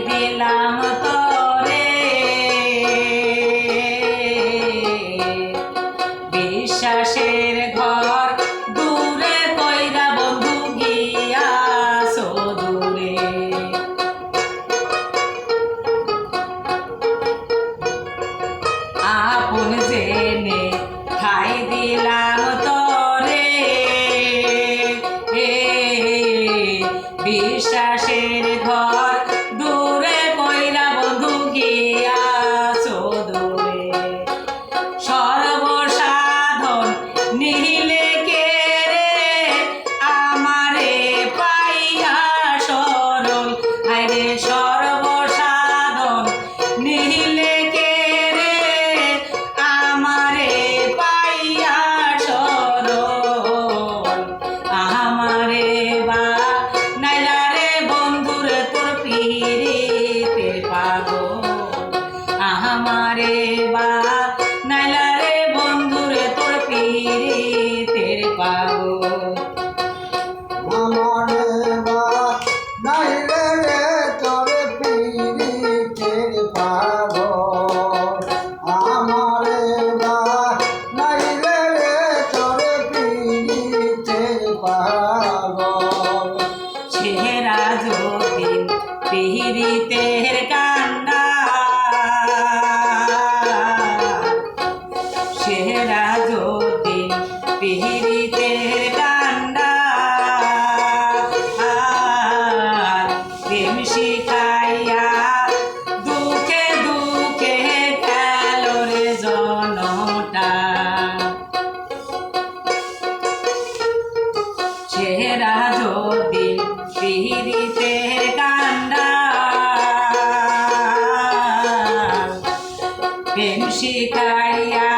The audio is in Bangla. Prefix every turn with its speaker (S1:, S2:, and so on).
S1: দিলাম তোরে বিশ্বাসের ঘর দূরে কইরা বন্ধু গিয়াছো দূরে আপন জেনে ঠাই দিলাম তোরে বিশ্বাসের ঘর দূরে কইরা বন্ধু গিয়াছো দূরে সর্বসাধন নিলে কে রে আমারে পাইয়া সরল আরে সর্বসাধন নিলে কে রে আমারে পাইয়া সরল আমারে বা নাইলা রে বন্ধুরে তোর পিরিতে পাগল আমারে বা নাইলা রে বন্ধুরে তোর পিরিতের পাগল
S2: আমারে বা নাইলে রে তোর পিরিতের পাগল আমারে বা নাইলে রে তোর পিরিতের পাগল
S1: চেহারা যতীন পিরিতের কান্ডা চেহারা যতীন পিরিতের কান্ডা প্রেম শিখাইয়া দুঃখে দুঃখে গেল রে জনটা চেহারা যতীন পিরিতের কান্ডা প্রেম শিখাইয়া